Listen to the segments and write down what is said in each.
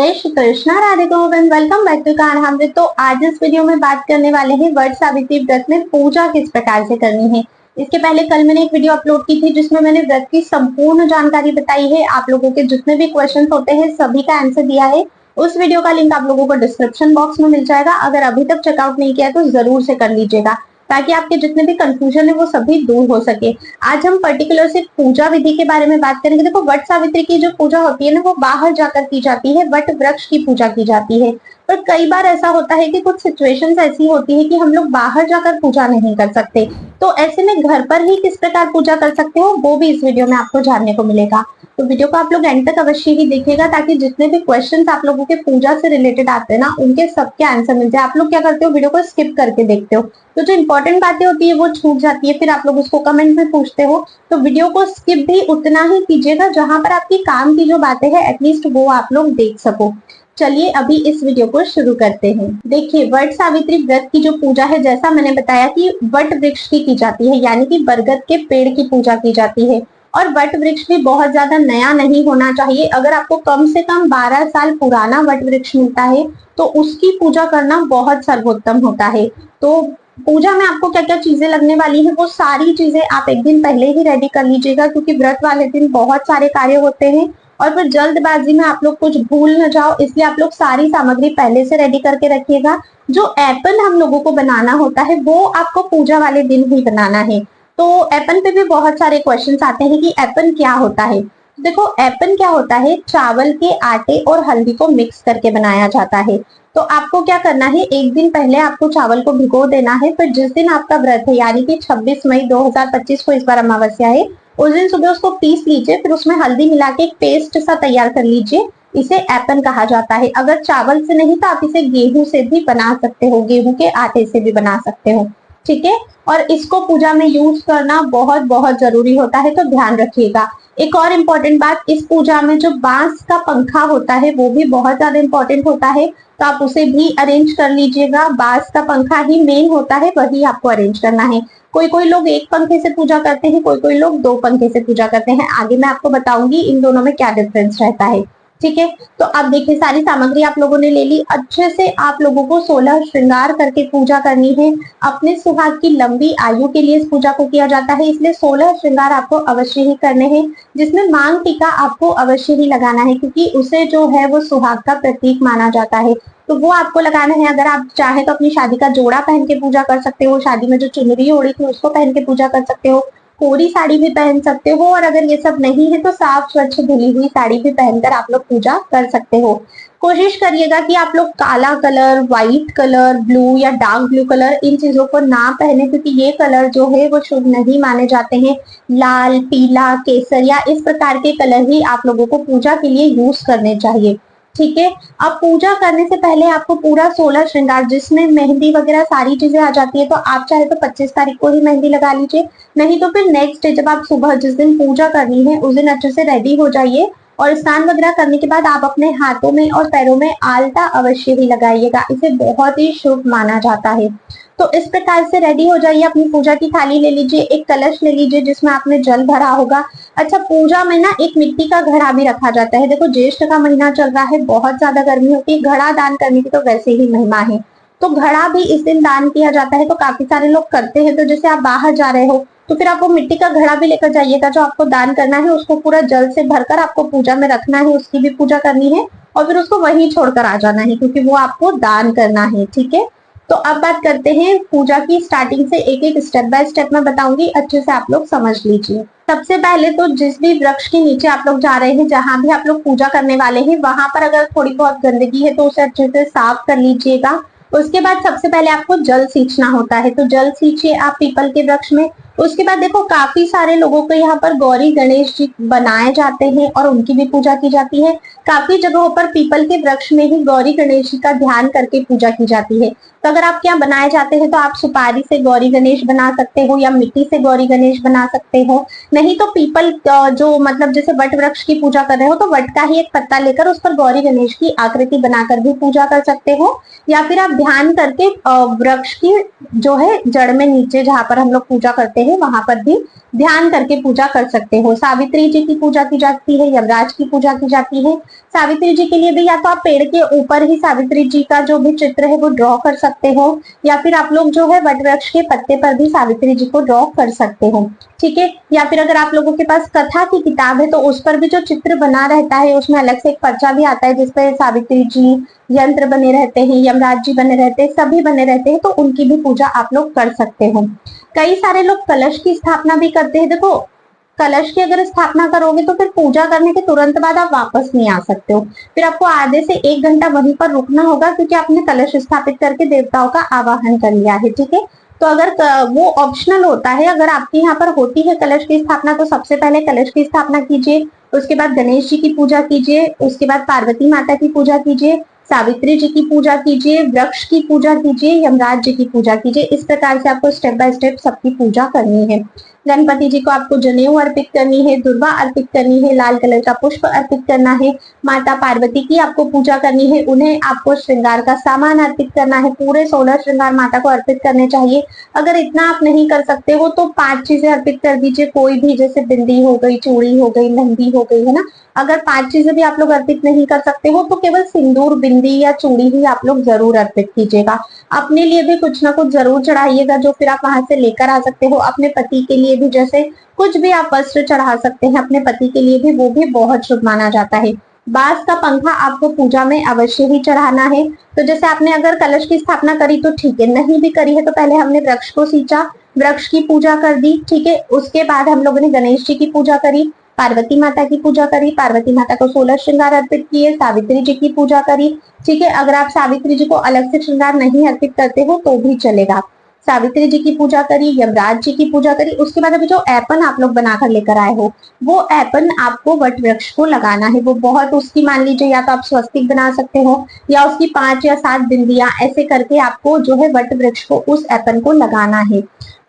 जय Shri Krishna, Radhe Govind. Welcome back to Kahani. तो आज इस वीडियो में बात करने वाले हैं वट सावित्री व्रत में पूजा किस प्रकार से करनी है। इसके पहले कल मैंने एक वीडियो अपलोड की थी जिसमें मैंने व्रत की संपूर्ण जानकारी बताई है। आप लोगों के जितने भी क्वेश्चन होते हैं सभी का आंसर दिया है। उस वीडियो का लिंक आप लोगों को डिस्क्रिप्शन बॉक्स में मिल जाएगा। अगर अभी तक चेकआउट नहीं किया तो जरूर से कर लीजिएगा ताकि आपके जितने भी कंफ्यूजन है वो सभी दूर हो सके। आज हम पर्टिकुलर से पूजा विधि के बारे में बात करेंगे। देखो, वट सावित्री की जो पूजा होती है ना, वो बाहर जाकर की जाती है, वट वृक्ष की पूजा की जाती है। पर कई बार ऐसा होता है कि कुछ सिचुएशंस ऐसी होती है कि हम लोग बाहर जाकर पूजा नहीं कर सकते, तो ऐसे में घर पर ही किस प्रकार पूजा कर सकते हो वो भी इस वीडियो में आपको जानने को मिलेगा। तो वीडियो को आप लोग एंड तक अवश्य ही देखिएगा ताकि जितने भी क्वेश्चंस आप लोगों के पूजा से रिलेटेड आते हैं ना, उनके सबके आंसर मिल जाए। आप लोग क्या करते हो, वीडियो को स्किप करके देखते हो तो जो इंपॉर्टेंट बातें होती है वो छूट जाती है, फिर आप लोग उसको कमेंट में पूछते हो। तो वीडियो को स्किप भी उतना ही कीजिएगा जहां पर आपकी काम की जो बातें हैं एटलीस्ट वो आप लोग देख सको। चलिए अभी इस वीडियो को शुरू करते हैं। देखिए, वट सावित्री व्रत की जो पूजा है, जैसा मैंने बताया कि वट वृक्ष की जाती है, यानी कि बरगद के पेड़ की पूजा की जाती है। और वट वृक्ष भी बहुत ज्यादा नया नहीं होना चाहिए। अगर आपको कम से कम 12 साल पुराना वट वृक्ष मिलता है तो उसकी पूजा करना बहुत सर्वोत्तम होता है। तो पूजा में आपको क्या क्या चीजें लगने वाली है वो सारी चीजें आप एक दिन पहले ही रेडी कर लीजिएगा, क्योंकि व्रत वाले दिन बहुत सारे कार्य होते हैं और फिर जल्दबाजी में आप लोग कुछ भूल न जाओ, इसलिए आप लोग सारी सामग्री पहले से रेडी करके रखिएगा। जो एपल हम लोगों को बनाना होता है वो आपको पूजा वाले दिन ही बनाना है। तो एपन पे भी बहुत सारे क्वेश्चंस आते हैं कि एपन क्या होता है। देखो, एपन क्या होता है, चावल के आटे और हल्दी को मिक्स करके बनाया जाता है। तो आपको क्या करना है, एक दिन पहले आपको चावल को भिगो देना है। फिर जिस दिन आपका व्रत है, यानी कि 26 मई 2025 को इस बार अमावस्या है, उस दिन सुबह उसको पीस लीजिए। फिर उसमें हल्दी मिला के एक पेस्ट सा तैयार कर लीजिए। इसे एपन कहा जाता है। अगर चावल से नहीं तो आप इसे गेहूं से भी बना सकते हो, गेहूं के आटे से भी बना सकते हो, ठीक है। और इसको पूजा में यूज करना बहुत बहुत जरूरी होता है, तो ध्यान रखिएगा। एक और इम्पोर्टेंट बात, इस पूजा में जो बांस का पंखा होता है वो भी बहुत ज्यादा इम्पोर्टेंट होता है, तो आप उसे भी अरेंज कर लीजिएगा। बांस का पंखा ही मेन होता है, वही आपको अरेंज करना है। कोई कोई लोग एक पंखे से पूजा करते हैं, कोई कोई लोग 2 पंखे से पूजा करते हैं। आगे मैं आपको बताऊंगी इन दोनों में क्या डिफरेंस रहता है, ठीक है। तो अब देखिए, सारी सामग्री आप लोगों ने ले ली। अच्छे से आप लोगों को 16 श्रृंगार करके पूजा करनी है। अपने सुहाग की लंबी आयु के लिए इस पूजा को किया जाता है, इसलिए 16 श्रृंगार आपको अवश्य ही करने हैं। जिसमें मांग टीका आपको अवश्य ही लगाना है, क्योंकि उसे जो है वो सुहाग का प्रतीक माना जाता है, तो वो आपको लगाना है। अगर आप चाहे तो अपनी शादी का जोड़ा पहन के पूजा कर सकते हो, शादी में जो चुनरी ओढ़ी थी उसको पहन के पूजा कर सकते हो, कोरी साड़ी भी पहन सकते हो, और अगर ये सब नहीं है तो साफ स्वच्छ धुली हुई साड़ी भी पहनकर आप लोग पूजा कर सकते हो। कोशिश करिएगा कि आप लोग काला कलर, व्हाइट कलर, ब्लू या डार्क ब्लू कलर, इन चीजों को ना पहने, क्योंकि ये कलर जो है वो शुभ नहीं माने जाते हैं। लाल, पीला, केसरिया, इस प्रकार के कलर ही आप लोगों को पूजा के लिए यूज करने चाहिए, ठीक है। अब पूजा करने से पहले आपको पूरा 16 श्रृंगार, जिसमें मेहंदी वगैरह सारी चीजें आ जाती है, तो आप चाहे तो 25 तारीख को ही मेहंदी लगा लीजिए, नहीं तो फिर नेक्स्ट डे जब आप सुबह जिस दिन पूजा करनी है उस दिन अच्छे से रेडी हो जाइए। और स्नान वगैरह करने के बाद आप अपने हाथों में और पैरों में आलता अवश्य ही लगाइएगा, इसे बहुत ही शुभ माना जाता है। तो इस प्रकार से रेडी हो जाइए। अपनी पूजा की थाली ले लीजिए, एक कलश ले लीजिए जिसमें आपने जल भरा होगा। अच्छा, पूजा में ना एक मिट्टी का घड़ा भी रखा जाता है। देखो, ज्येष्ठ का महीना चल रहा है, बहुत ज्यादा गर्मी होती है, घड़ा दान करने की तो वैसे ही महिमा है, तो घड़ा भी इस दिन दान किया जाता है। तो काफी सारे लोग करते हैं। तो जैसे आप बाहर जा रहे हो तो फिर आप वो मिट्टी का घड़ा भी लेकर जाइएगा, जो आपको दान करना है उसको पूरा जल से भरकर आपको पूजा में रखना है, उसकी भी पूजा करनी है, और फिर उसको वहीं छोड़कर आ जाना है, क्योंकि वो आपको दान करना है, ठीक है। तो अब बात करते हैं पूजा की। स्टार्टिंग से एक एक स्टेप बाय स्टेप मैं बताऊंगी, अच्छे से आप लोग समझ लीजिए। सबसे पहले तो जिस भी वृक्ष के नीचे आप लोग जा रहे हैं, जहां भी आप लोग पूजा करने वाले हैं, वहां पर अगर थोड़ी बहुत गंदगी है तो उसे अच्छे से साफ कर लीजिएगा। उसके बाद सबसे पहले आपको जल सींचना होता है, तो जल सींचिए आप पीपल के वृक्ष में। उसके बाद देखो, काफी सारे लोगों के यहाँ पर गौरी गणेश जी बनाए जाते हैं और उनकी भी पूजा की जाती है। काफी जगहों पर पीपल के वृक्ष में ही गौरी गणेश जी का ध्यान करके पूजा की जाती है। तो अगर आपके यहाँ बनाए जाते हैं तो आप सुपारी से गौरी गणेश बना सकते हो या मिट्टी से गौरी गणेश बना सकते हो, नहीं तो पीपल जो मतलब जैसे वट वृक्ष की पूजा कर रहे हो तो वट का ही एक पत्ता लेकर उस पर गौरी गणेश की आकृति बनाकर भी पूजा कर सकते हो, या फिर आप ध्यान करके वृक्ष की जो है जड़ में नीचे जहाँ पर हम लोग पूजा करते हैं हैं वहां पर भी ध्यान करके पूजा कर सकते हो। सावित्री जी की पूजा की जाती है, यमराज की पूजा की जाती है। सावित्री जी के लिए भी या तो आप पेड़ के ऊपर ही सावित्री जी का जो भी चित्र है वो ड्रॉ कर सकते हो, या फिर आप लोग जो है वट वृक्ष के पत्ते पर भी सावित्री जी को ड्रॉ कर सकते हो, ठीक है। या फिर अगर आप लोगों के पास कथा की किताब है तो उस पर भी जो चित्र बना रहता है उसमें अलग से एक पर्चा भी आता है जिसपे सावित्री जी, यंत्र बने रहते हैं, यमराज जी बने रहते हैं, सभी बने रहते हैं, तो उनकी भी पूजा आप लोग कर सकते हो। कई सारे लोग कलश की स्थापना भी करते हैं। देखो, कलश की अगर स्थापना करोगे तो फिर पूजा करने के तुरंत बाद आप वापस नहीं आ सकते हो, फिर आपको आधे से 1 घंटा वहीं पर रुकना होगा, क्योंकि आपने कलश स्थापित करके देवताओं का आवाहन कर लिया है, ठीक है। तो अगर वो ऑप्शनल होता है, अगर आपके यहाँ पर होती है कलश की स्थापना तो सबसे पहले कलश की स्थापना कीजिए, उसके बाद गणेश जी की पूजा कीजिए, उसके बाद पार्वती माता की पूजा कीजिए, सावित्री जी की पूजा कीजिए, वृक्ष की पूजा कीजिए, यमराज जी की पूजा कीजिए। इस प्रकार से आपको स्टेप बाय स्टेप सबकी पूजा करनी है। गणपति जी को आपको जनेऊ अर्पित करनी है, दुर्वा अर्पित करनी है, लाल कलर का पुष्प अर्पित करना है। माता पार्वती की आपको पूजा करनी है, उन्हें आपको श्रृंगार का सामान अर्पित करना है, पूरे 16 श्रृंगार माता को अर्पित करने चाहिए। अगर इतना आप नहीं कर सकते हो तो 5 चीजें अर्पित कर दीजिए, कोई भी, जैसे बिंदी हो गई, चूड़ी हो गई, मेहंदी हो गई, है ना। अगर 5 चीजें भी आप लोग अर्पित नहीं कर सकते हो तो केवल सिंदूर, बिंदी या चूड़ी ही आप लोग जरूर अर्पित कीजिएगा। अपने लिए भी कुछ ना कुछ जरूर चढ़ाइएगा जो फिर आप वहां से लेकर आ सकते हो। अपने पति के लिए भी जैसे कुछ भी आप वस्त्र चढ़ा सकते हैं अपने पति के लिए भी, वो भी बहुत शुभ माना जाता है। बांस का पंखा आपको पूजा में अवश्य ही चढ़ाना है। तो जैसे आपने अगर कलश की स्थापना करी तो ठीक है, नहीं भी करी है तो पहले हमने वृक्ष को सींचा, वृक्ष की पूजा कर दी, ठीक है। उसके बाद हम लोगों ने गणेश जी की पूजा करी, पार्वती माता की पूजा करी, पार्वती माता को 16 श्रृंगार अर्पित किए, सावित्री जी की पूजा करी, ठीक है। अगर आप सावित्री जी को अलग से श्रृंगार नहीं अर्पित करते हो तो भी चलेगा। सावित्री जी की पूजा करी, यमराज जी की पूजा करी। उसके बाद अभी जो ऐपन आप लोग बनाकर लेकर आए हो वो ऐपन आपको वट वृक्ष को लगाना है। वो बहुत उसकी, मान लीजिए या तो आप स्वस्तिक बना सकते हो या उसकी 5 या 7 बिंदियां ऐसे करके आपको जो है वट वृक्ष को उस ऐपन को लगाना है।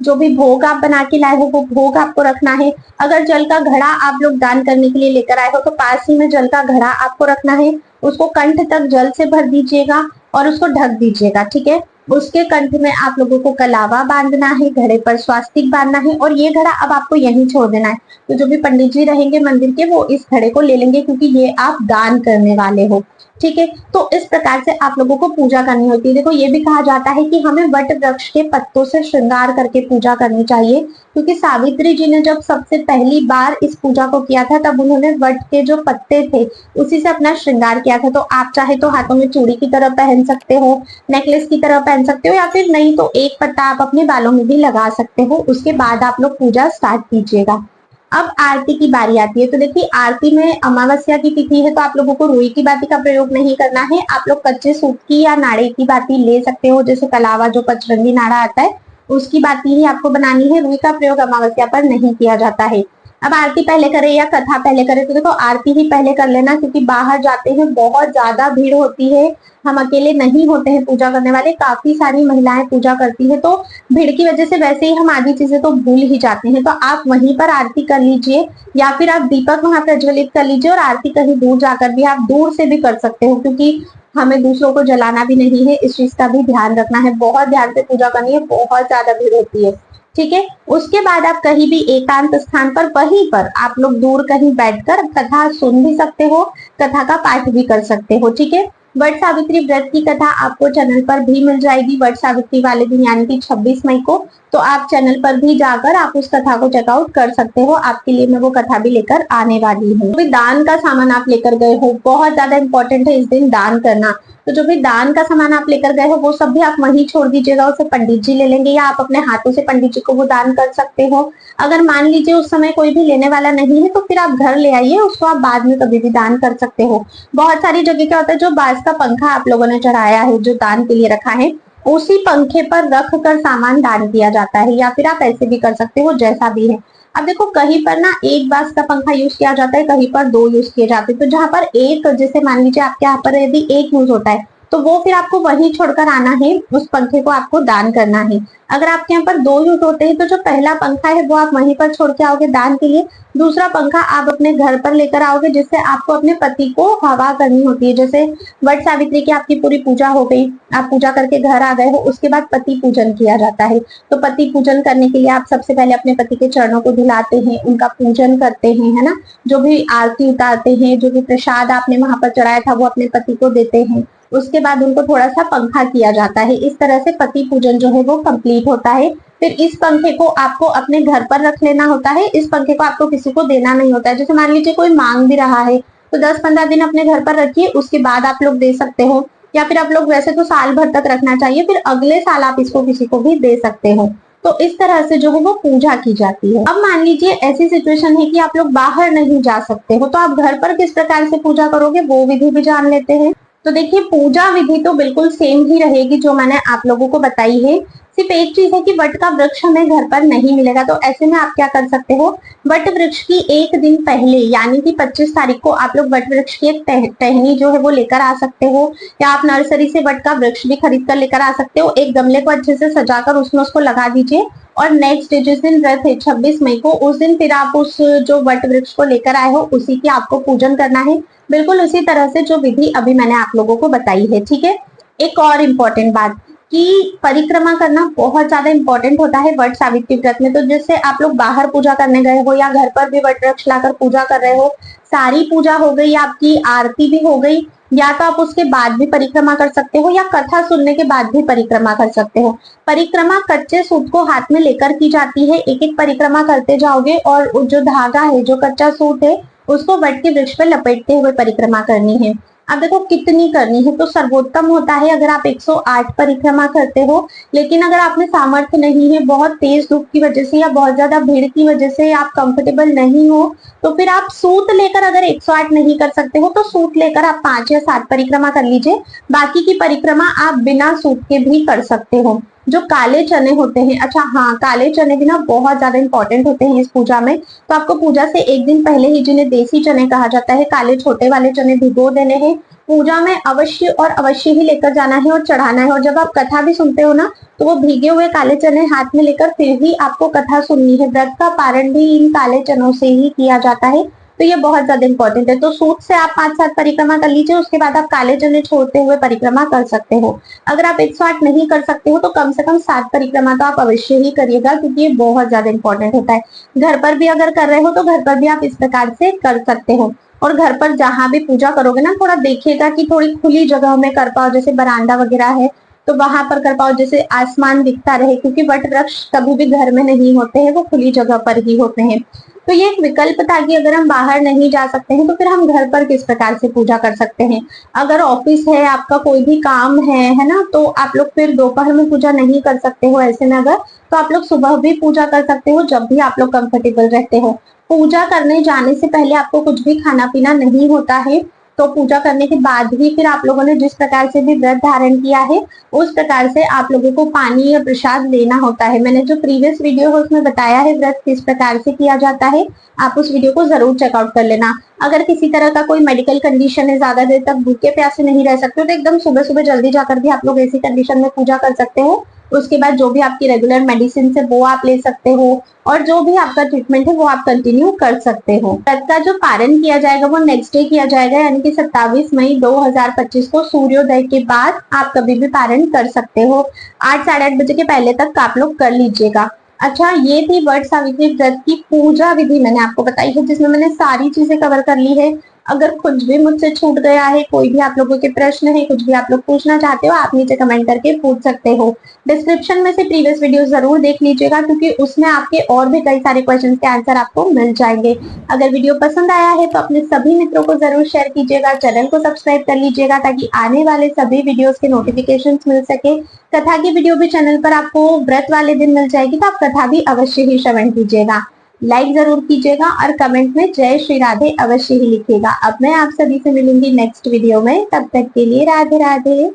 जो भी भोग आप बना के लाए हो वो भोग आपको रखना है। अगर जल का घड़ा आप लोग दान करने के लिए लेकर आए हो तो पास ही में जल का घड़ा आपको रखना है, उसको कंठ तक जल से भर दीजिएगा और उसको ढक दीजिएगा, ठीक है। उसके कंठ में आप लोगों को कलावा बांधना है, घड़े पर स्वास्तिक बांधना है और ये घड़ा अब आपको यहीं छोड़ देना है। तो जो भी पंडित जी रहेंगे मंदिर के वो इस घड़े को ले लेंगे क्योंकि ये आप दान करने वाले हो, ठीक है। तो इस प्रकार से आप लोगों को पूजा करनी होती है। देखो, ये भी कहा जाता है कि हमें वट वृक्ष के पत्तों से श्रृंगार करके पूजा करनी चाहिए, क्योंकि सावित्री जी ने जब सबसे पहली बार इस पूजा को किया था तब उन्होंने वट के जो पत्ते थे उसी से अपना श्रृंगार किया था। तो आप चाहे तो हाथों में चूड़ी की तरह पहन सकते हो, नेकलेस की तरह पहन सकते हो, या फिर नहीं तो एक पत्ता आप अपने बालों में भी लगा सकते हो। उसके बाद आप लोग पूजा स्टार्ट कीजिएगा। अब आरती की बारी आती है। तो देखिए, आरती में अमावस्या की तिथि है तो आप लोगों को रुई की बाती का प्रयोग नहीं करना है। आप लोग कच्चे सूत की या नाड़े की बाती ले सकते हो, जैसे कलावा जो पचरंगी नाड़ा आता है उसकी बाती ही आपको बनानी है। रुई का प्रयोग अमावस्या पर नहीं किया जाता है। अब आरती पहले करे या कथा पहले करे, तो देखो आरती ही पहले कर लेना, क्योंकि बाहर जाते हैं बहुत ज्यादा भीड़ होती है, हम अकेले नहीं होते हैं पूजा करने वाले, काफी सारी महिलाएं पूजा करती है, तो भीड़ की वजह से वैसे ही हम आधी चीजें तो भूल ही जाते हैं। तो आप वहीं पर आरती कर लीजिए या फिर आप दीपक वहां प्रज्वलित कर लीजिए और आरती कहीं दूर जाकर भी आप दूर से भी कर सकते हो, क्योंकि हमें दूसरों को जलाना भी नहीं है, इस चीज का भी ध्यान रखना है। बहुत ध्यान से पूजा करनी है, बहुत ज्यादा भीड़ होती है, ठीक है। उसके बाद आप कहीं भी एकांत स्थान पर, वहीं पर आप लोग दूर कहीं बैठकर कथा सुन भी सकते हो, कथा का पाठ भी कर सकते हो, ठीक है। वट सावित्री व्रत की कथा आपको चैनल पर भी मिल जाएगी वट सावित्री वाले दिन, यानी कि 26 मई को। तो आप चैनल पर भी जाकर आप उस कथा को चेकआउट कर सकते हो। आपके लिए मैं वो कथा भी लेकर आने वाली हूँ। तो दान का सामान आप लेकर गए हो, बहुत ज्यादा इंपॉर्टेंट है इस दिन दान करना। तो जो भी दान का सामान आप लेकर गए हो वो सब भी आप वहीं छोड़ दीजिएगा, उसे पंडित जी ले लेंगे या आप अपने हाथों से पंडित जी को वो दान कर सकते हो। अगर मान लीजिए उस समय कोई भी लेने वाला नहीं है तो फिर आप घर ले आइए, उसको आप बाद में कभी भी दान कर सकते हो। बहुत सारी जगह क्या होता है, जो बांस का पंखा आप लोगों ने चढ़ाया है, जो दान के लिए रखा है, उसी पंखे पर रख कर सामान दान किया जाता है, या फिर आप ऐसे भी कर सकते हो, जैसा भी है। अब देखो, कहीं पर ना एक बांस का पंखा यूज किया जाता है, कहीं पर 2 यूज किए जाते हैं। तो जहां पर एक, जैसे मान लीजिए आपके यहाँ पर यदि एक यूज होता है तो वो फिर आपको वहीं छोड़कर आना है, उस पंखे को आपको दान करना है। अगर आपके यहाँ पर 2 यूथ होते हैं तो जो पहला पंखा है वो आप वहीं पर छोड़ के आओगे दान के लिए, दूसरा पंखा आप अपने घर पर लेकर आओगे, जिससे आपको अपने पति को हवा करनी होती है। जैसे वट सावित्री की आपकी पूरी पूजा हो गई, आप पूजा करके घर आ गए हो, उसके बाद पति पूजन किया जाता है। तो पति पूजन करने के लिए आप सबसे पहले अपने पति के चरणों को धुलाते हैं, उनका पूजन करते हैं, है ना। जो भी आरती उतारते हैं, जो भी प्रसाद आपने वहां पर चढ़ाया था वो अपने पति को देते हैं। उसके बाद उनको थोड़ा सा पंखा किया जाता है। इस तरह से पति पूजन जो है वो कंप्लीट होता है। फिर इस पंखे को आपको अपने घर पर रख लेना होता है। इस पंखे को आपको किसी को देना नहीं होता है। जैसे मान लीजिए कोई मांग भी रहा है तो 10-15 दिन अपने घर पर रखिए, उसके बाद आप लोग दे सकते हो, या फिर आप लोग वैसे तो साल भर तक रखना चाहिए, फिर अगले साल आप इसको किसी को भी दे सकते हो। तो इस तरह से जो है वो पूजा की जाती है। अब मान लीजिए ऐसी सिचुएशन है कि आप लोग बाहर नहीं जा सकते हो, तो आप घर पर किस प्रकार से पूजा करोगे वो विधि भी जान लेते हैं। तो देखिए, पूजा विधि तो बिल्कुल सेम ही रहेगी जो मैंने आप लोगों को बताई है। सिर्फ एक चीज है कि वट का वृक्ष हमें घर पर नहीं मिलेगा, तो ऐसे में आप क्या कर सकते हो, वट वृक्ष की एक दिन पहले यानी कि 25 तारीख को आप लोग वट वृक्ष की एक टहनी जो है वो लेकर आ सकते हो, या आप नर्सरी से वट का वृक्ष भी खरीद कर लेकर आ सकते हो। एक गमले को अच्छे से सजाकर उसमें उसको लगा दीजिए, और नेक्स्ट डे जिस दिन व्रत है 26 मई को, उस दिन फिर आप उस जो वट वृक्ष को लेकर आए हो उसी की आपको पूजन करना है, बिल्कुल उसी तरह से जो विधि अभी मैंने आप लोगों को बताई है। ठीक है। एक और इम्पोर्टेंट बात कि परिक्रमा करना बहुत ज्यादा इंपॉर्टेंट होता है वट सावित्री व्रत में। तो जैसे आप लोग बाहर पूजा करने गए हो या घर पर भी वट वृक्ष लाकर पूजा कर रहे हो, सारी पूजा हो गई, आपकी आरती भी हो गई, या तो आप उसके बाद भी परिक्रमा कर सकते हो या कथा सुनने के बाद भी परिक्रमा कर सकते हो। परिक्रमा कच्चे सूत को हाथ में लेकर की जाती है, एक एक परिक्रमा करते जाओगे, और जो धागा है, जो कच्चा सूत है, उसको वट के वृक्ष पर लपेटते हुए परिक्रमा करनी है। अब देखो कितनी करनी है, तो सर्वोत्तम होता है अगर आप 108 परिक्रमा करते हो। लेकिन अगर आप में सामर्थ्य नहीं है, बहुत तेज धूप की वजह से या बहुत ज्यादा भीड़ की वजह से आप कंफर्टेबल नहीं हो, तो फिर आप सूत लेकर अगर 108 नहीं कर सकते हो तो सूत लेकर आप 5 या 7 परिक्रमा कर लीजिए। बाकी की परिक्रमा आप बिना सूत के भी कर सकते हो। जो काले चने होते हैं, अच्छा हाँ, काले चने भी ना बहुत ज्यादा इंपॉर्टेंट होते हैं इस पूजा में। तो आपको पूजा से एक दिन पहले ही, जिन्हें देसी चने कहा जाता है, काले छोटे वाले चने भिगो देने हैं। पूजा में अवश्य और अवश्य ही लेकर जाना है और चढ़ाना है। और जब आप कथा भी सुनते हो ना, तो वो भीगे हुए काले चने हाथ में लेकर फिर ही आपको कथा सुननी है। व्रत का पारण भी इन काले चनों से ही किया जाता है, तो ये बहुत ज्यादा इंपॉर्टेंट है। तो सूत से आप 5-7 परिक्रमा कर लीजिए, उसके बाद आप काले चने छोड़ते हुए परिक्रमा कर सकते हो। अगर आप 108 नहीं कर सकते हो तो कम से कम 7 परिक्रमा तो आप अवश्य ही करिएगा, क्योंकि ये बहुत ज्यादा इंपॉर्टेंट होता है। घर पर भी अगर कर रहे हो तो घर पर भी आप इस प्रकार से कर सकते हो। और घर पर जहां भी पूजा करोगे ना, थोड़ा देखिएगा कि थोड़ी खुली जगह में कर पाओ, जैसे बरामदा वगैरह है तो वहां पर कर पाओ, जैसे आसमान दिखता रहे, क्योंकि वट वृक्ष कभी भी घर में नहीं होते हैं, वो खुली जगह पर ही होते हैं। तो ये एक विकल्प था कि अगर हम बाहर नहीं जा सकते हैं तो फिर हम घर पर किस प्रकार से पूजा कर सकते हैं। अगर ऑफिस है, आपका कोई भी काम है ना, तो आप लोग फिर दोपहर में पूजा नहीं कर सकते हो। ऐसे में अगर तो आप लोग सुबह भी पूजा कर सकते हो, जब भी आप लोग कंफर्टेबल रहते हो। पूजा करने जाने से पहले आपको कुछ भी खाना पीना नहीं होता है। तो पूजा करने के बाद ही फिर आप लोगों ने जिस प्रकार से भी व्रत धारण किया है, उस प्रकार से आप लोगों को पानी या प्रसाद लेना होता है। मैंने जो प्रीवियस वीडियो है उसमें बताया है व्रत किस प्रकार से किया जाता है, आप उस वीडियो को जरूर चेकआउट कर लेना। अगर किसी तरह का कोई मेडिकल कंडीशन है, ज्यादा देर तक भूखे प्यासे नहीं रह सकते हो, तो एकदम सुबह सुबह जल्दी जाकर भी आप लोग ऐसी कंडीशन में पूजा कर सकते हो। उसके बाद जो भी आपकी रेगुलर मेडिसिन है वो आप ले सकते हो, और जो भी आपका ट्रीटमेंट है वो आप कंटिन्यू कर सकते हो। व्रत का जो पारण किया जाएगा वो नेक्स्ट डे किया जाएगा, यानी कि 27 मई 2025 को सूर्योदय के बाद आप कभी भी पारण कर सकते हो। 8-8:30 बजे के पहले तक आप लोग कर लीजिएगा। अच्छा, ये थी वट सावित्री व्रत की पूजा विधि मैंने आपको बताई है, जिसमें मैंने सारी चीजें कवर कर ली है। अगर कुछ भी मुझसे छूट गया है, कोई भी आप लोगों के प्रश्न है, कुछ भी आप लोग पूछना चाहते हो, आप नीचे कमेंट करके पूछ सकते हो। डिस्क्रिप्शन में से प्रीवियस वीडियो जरूर देख लीजिएगा, क्योंकि उसमें आपके और भी कई सारे क्वेश्चन के आंसर आपको मिल जाएंगे। अगर वीडियो पसंद आया है तो अपने सभी मित्रों को जरूर शेयर कीजिएगा, चैनल को सब्सक्राइब कर लीजिएगा, ताकि आने वाले सभी वीडियोस के नोटिफिकेशन मिल सके। कथा की वीडियो भी चैनल पर आपको व्रत वाले दिन मिल जाएगी, तो आप कथा भी अवश्य ही श्रवण कीजिएगा। लाइक जरूर कीजिएगा और कमेंट में जय श्री राधे अवश्य ही लिखिएगा। अब मैं आप सभी से मिलूंगी नेक्स्ट वीडियो में, तब तक के लिए राधे राधे।